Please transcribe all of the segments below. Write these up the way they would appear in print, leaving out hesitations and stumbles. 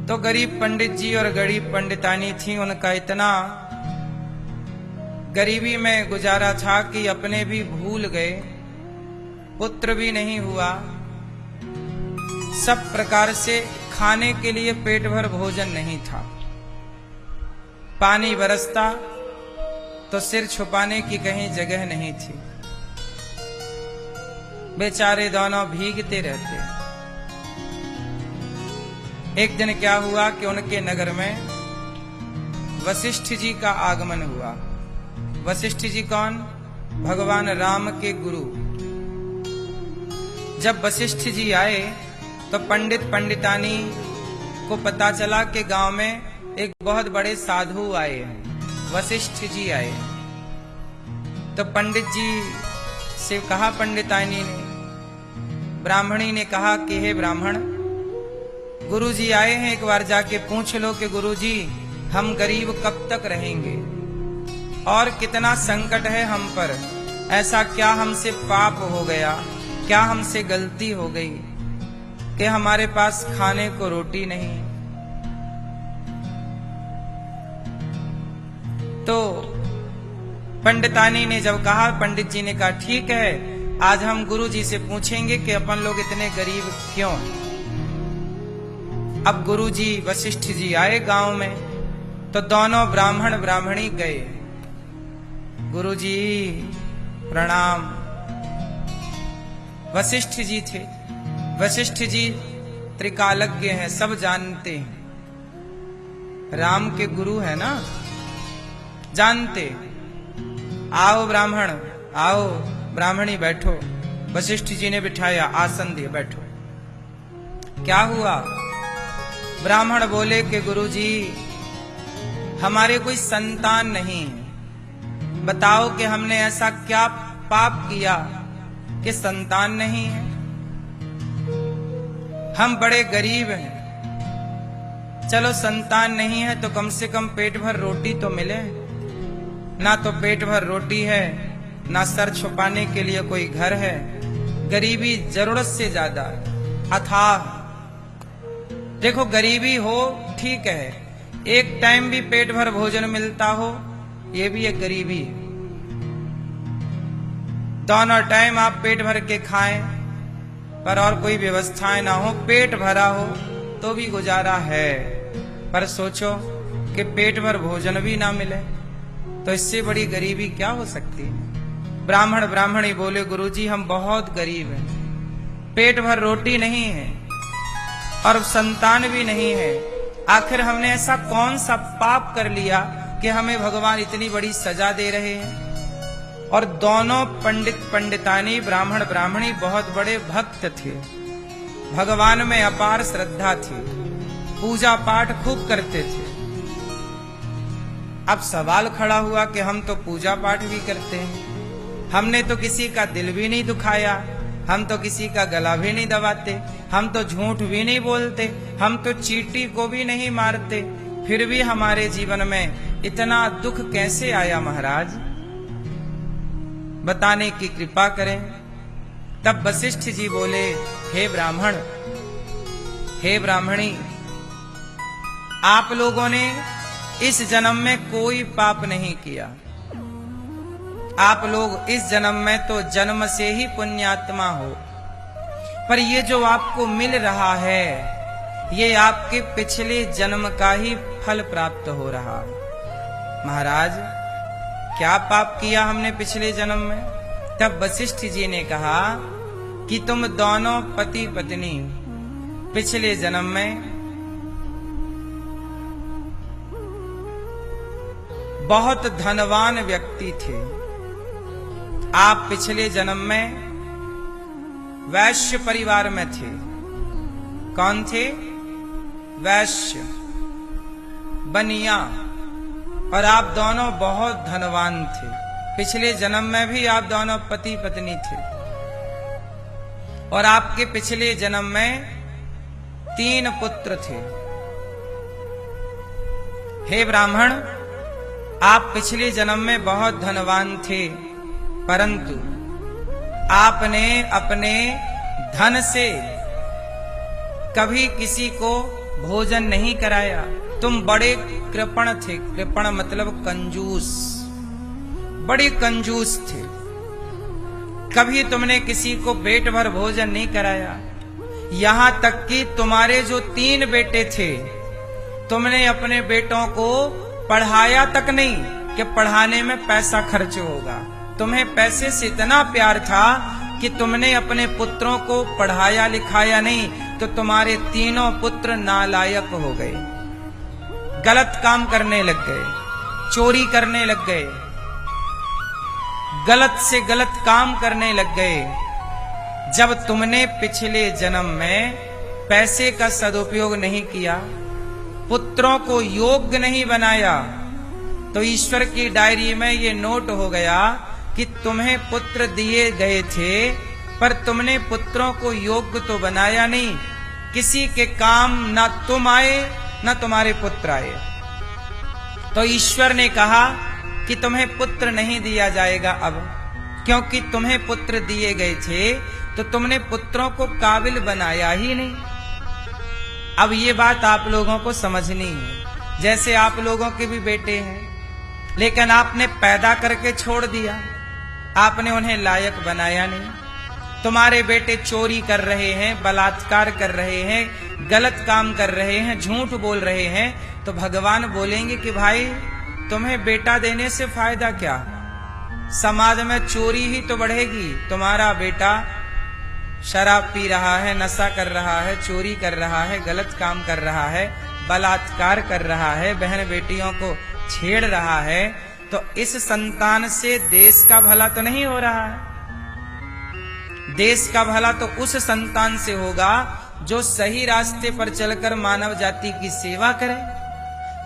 तो गरीब पंडित जी और गरीब पंडितानी थी, उनका इतना गरीबी में गुजारा था कि अपने भी भूल गए, पुत्र भी नहीं हुआ, सब प्रकार से खाने के लिए पेट भर भोजन नहीं था। पानी बरसता तो सिर छुपाने की कहीं जगह नहीं थी। बेचारे दोनों भीगते रहते। एक दिन क्या हुआ कि उनके नगर में वशिष्ठ जी का आगमन हुआ। वशिष्ठ जी कौन? भगवान राम के गुरु। जब वशिष्ठ जी आए तो पंडित पंडितानी को पता चला कि गांव में एक बहुत बड़े साधु आए हैं, वशिष्ठ जी आए। तो पंडित जी से कहा पंडितानी ने, ब्राह्मणी ने कहा कि हे ब्राह्मण, गुरुजी आए हैं, एक बार जाके पूछ लो कि गुरुजी हम गरीब कब तक रहेंगे और कितना संकट है हम पर। ऐसा क्या हमसे पाप हो गया, क्या हमसे गलती हो गई कि हमारे पास खाने को रोटी नहीं। तो पंडितानी ने जब कहा, पंडित जी ने कहा ठीक है, आज हम गुरु जी से पूछेंगे कि अपन लोग इतने गरीब क्यों। अब गुरु जी वशिष्ठ जी आए गांव में, तो दोनों ब्राह्मण ब्राह्मणी गए। गुरु जी प्रणाम। वशिष्ठ जी थे। वशिष्ठ जी त्रिकालज्ञ हैं, सब जानते हैं, राम के गुरु है ना, जानते। आओ ब्राह्मण, आओ ब्राह्मणी बैठो। वशिष्ठ जी ने बिठाया, आसन दिए, बैठो। क्या हुआ? ब्राह्मण बोले कि गुरुजी हमारे कोई संतान नहीं है, बताओ कि हमने ऐसा क्या पाप किया कि संतान नहीं है। हम बड़े गरीब हैं, चलो संतान नहीं है तो कम से कम पेट भर रोटी तो मिले। ना तो पेट भर रोटी है, ना सर छुपाने के लिए कोई घर है। गरीबी जरूरत से ज्यादा अथाह। देखो गरीबी हो ठीक है, एक टाइम भी पेट भर भोजन मिलता हो, ये भी एक गरीबी है। दोनों टाइम आप पेट भर के खाएं पर और कोई व्यवस्थाएं ना हो, पेट भरा हो तो भी गुजारा है। पर सोचो कि पेट भर भोजन भी ना मिले तो इससे बड़ी गरीबी क्या हो सकती है। ब्राह्मण ब्राह्मणी बोले गुरुजी हम बहुत गरीब हैं, पेट भर रोटी नहीं है और संतान भी नहीं है। आखिर हमने ऐसा कौन सा पाप कर लिया कि हमें भगवान इतनी बड़ी सजा दे रहे हैं। और दोनों पंडित पंडितानी, ब्राह्मण ब्राह्मणी बहुत बड़े भक्त थे, भगवान में अपार श्रद्धा थी, पूजा पाठ खूब करते थे। अब सवाल खड़ा हुआ कि हम तो पूजा पाठ भी करते हैं, हमने तो किसी का दिल भी नहीं दुखाया, हम तो किसी का गला भी नहीं दबाते, हम तो झूठ भी नहीं बोलते, हम तो चींटी को भी नहीं मारते, फिर भी हमारे जीवन में इतना दुख कैसे आया महाराज, बताने की कृपा करें। तब वशिष्ठ जी बोले, हे ब्राह्मण, हे ब्राह्मणी, आप लोगों ने इस जन्म में कोई पाप नहीं किया। आप लोग इस जन्म में तो जन्म से ही पुण्यात्मा हो, पर ये जो आपको मिल रहा है ये आपके पिछले जन्म का ही फल प्राप्त हो रहा है। महाराज क्या पाप किया हमने पिछले जन्म में? तब वशिष्ठ जी ने कहा कि तुम दोनों पति पत्नी पिछले जन्म में बहुत धनवान व्यक्ति थे। आप पिछले जन्म में वैश्य परिवार में थे। कौन थे? वैश्य, बनिया। और आप दोनों बहुत धनवान थे। पिछले जन्म में भी आप दोनों पति पत्नी थे और आपके पिछले जन्म में 3 पुत्र थे। हे ब्राह्मण, आप पिछले जन्म में बहुत धनवान थे, परंतु आपने अपने धन से कभी किसी को भोजन नहीं कराया। तुम बड़े कृपण थे। कृपण मतलब कंजूस, बड़े कंजूस थे। कभी तुमने किसी को पेट भर भोजन नहीं कराया। यहां तक कि तुम्हारे जो 3 बेटे थे, तुमने अपने बेटों को पढ़ाया तक नहीं कि पढ़ाने में पैसा खर्च होगा। तुम्हें पैसे से इतना प्यार था कि तुमने अपने पुत्रों को पढ़ाया लिखाया नहीं, तो तुम्हारे 3 पुत्र नालायक हो गए, गलत काम करने लग गए, चोरी करने लग गए, गलत से गलत काम करने लग गए। जब तुमने पिछले जन्म में पैसे का सदुपयोग नहीं किया, पुत्रों को योग्य नहीं बनाया, तो ईश्वर की डायरी में ये नोट हो गया कि तुम्हें पुत्र दिए गए थे, पर तुमने पुत्रों को योग्य तो बनाया नहीं। किसी के काम ना तुम आए ना तुम्हारे पुत्र आए। तो ईश्वर ने कहा कि तुम्हें पुत्र नहीं दिया जाएगा अब, क्योंकि तुम्हें पुत्र दिए गए थे तो तुमने पुत्रों को काबिल बनाया ही नहीं। अब ये बात आप लोगों को समझनी है। जैसे आप लोगों के भी बेटे हैं, लेकिन आपने पैदा करके छोड़ दिया, आपने उन्हें लायक बनाया नहीं। तुम्हारे बेटे चोरी कर रहे हैं, बलात्कार कर रहे हैं, गलत काम कर रहे हैं, झूठ बोल रहे हैं, तो भगवान बोलेंगे कि भाई तुम्हें बेटा देने से फायदा क्या? समाज में चोरी ही तो बढ़ेगी। तुम्हारा बेटा शराब पी रहा है, नशा कर रहा है, चोरी कर रहा है, गलत काम कर रहा है, बलात्कार कर रहा है, बहन बेटियों को छेड़ रहा है, तो इस संतान से देश का भला तो नहीं हो रहा है। देश का भला तो उस संतान से होगा जो सही रास्ते पर चलकर मानव जाति की सेवा करे।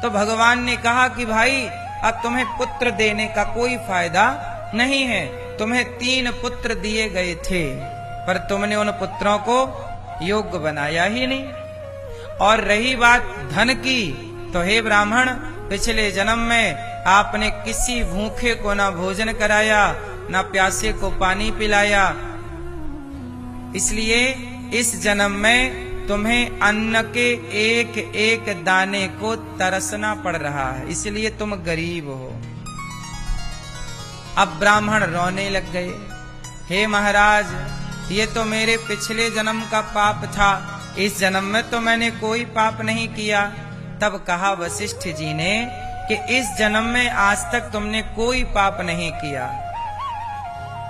तो भगवान ने कहा कि भाई अब तुम्हें पुत्र देने का कोई फायदा नहीं है। तुम्हें 3 पुत्र दिए गए थे, पर तुमने उन पुत्रों को योग्य बनाया ही नहीं। और रही बात धन की, तो हे ब्राह्मण, पिछले जन्म में आपने किसी भूखे को ना भोजन कराया, ना प्यासे को पानी पिलाया, इसलिए इस जन्म में तुम्हें अन्न के एक एक दाने को तरसना पड़ रहा है, इसलिए तुम गरीब हो। अब ब्राह्मण रोने लग गए, हे महाराज, ये तो मेरे पिछले जन्म का पाप था, इस जन्म में तो मैंने कोई पाप नहीं किया। तब कहा वशिष्ठ जी ने कि इस जन्म में आज तक तुमने कोई पाप नहीं किया,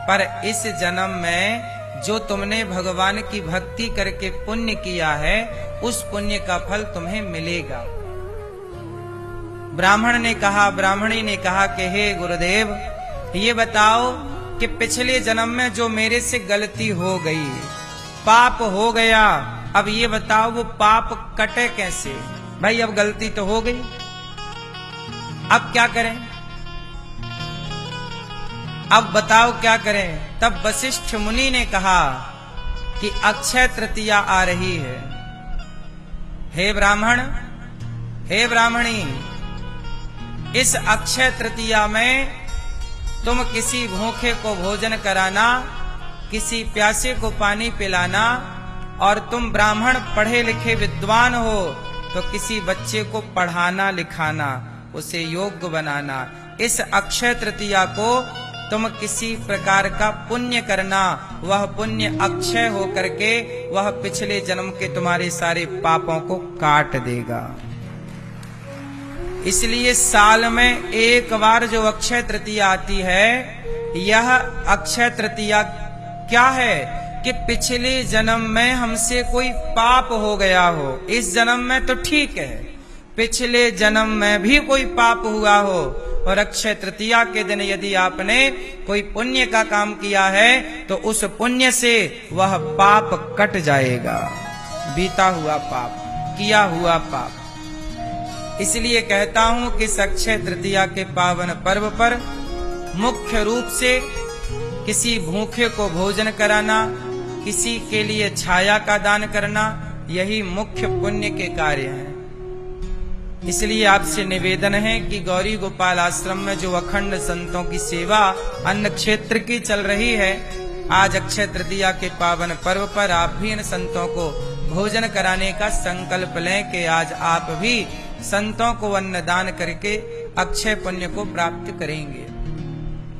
पर इस जन्म में जो तुमने भगवान की भक्ति करके पुण्य किया है, उस पुण्य का फल तुम्हें मिलेगा। ब्राह्मणी ने कहा कि हे गुरुदेव, ये बताओ कि पिछले जन्म में जो मेरे से गलती हो गई, पाप हो गया, अब ये बताओ वो पाप कटे कैसे? भाई अब गलती तो हो गई, अब क्या करें? अब बताओ क्या करें? तब वशिष्ठ मुनि ने कहा कि अक्षय तृतीया आ रही है। हे ब्राह्मण, हे ब्राह्मणी, इस अक्षय तृतीया में तुम किसी भूखे को भोजन कराना, किसी प्यासे को पानी पिलाना, और तुम ब्राह्मण पढ़े लिखे विद्वान हो तो किसी बच्चे को पढ़ाना लिखाना, उसे योग्य बनाना। इस अक्षय तृतीया को तुम किसी प्रकार का पुण्य करना, वह पुण्य अक्षय हो करके वह पिछले जन्म के तुम्हारे सारे पापों को काट देगा। इसलिए साल में एक बार जो अक्षय तृतीया आती है, यह अक्षय तृतीया क्या है कि पिछले जन्म में हमसे कोई पाप हो गया हो, इस जन्म में तो ठीक है, पिछले जन्म में भी कोई पाप हुआ हो, और अक्षय तृतीया के दिन यदि आपने कोई पुण्य का काम किया है तो उस पुण्य से वह पाप कट जाएगा, बीता हुआ पाप, किया हुआ पाप। इसलिए कहता हूं कि अक्षय तृतीया के पावन पर्व पर मुख्य रूप से किसी भूखे को भोजन कराना, किसी के लिए छाया का दान करना, यही मुख्य पुण्य के कार्य हैं। इसलिए आपसे निवेदन है कि गौरी गोपाल आश्रम में जो अखंड संतों की सेवा अन्न क्षेत्र की चल रही है, आज अक्षय तृतीया के पावन पर्व पर आप भी इन संतों को भोजन कराने का संकल्प लें कि आज आप भी संतों को अन्न दान करके अक्षय पुण्य को प्राप्त करेंगे।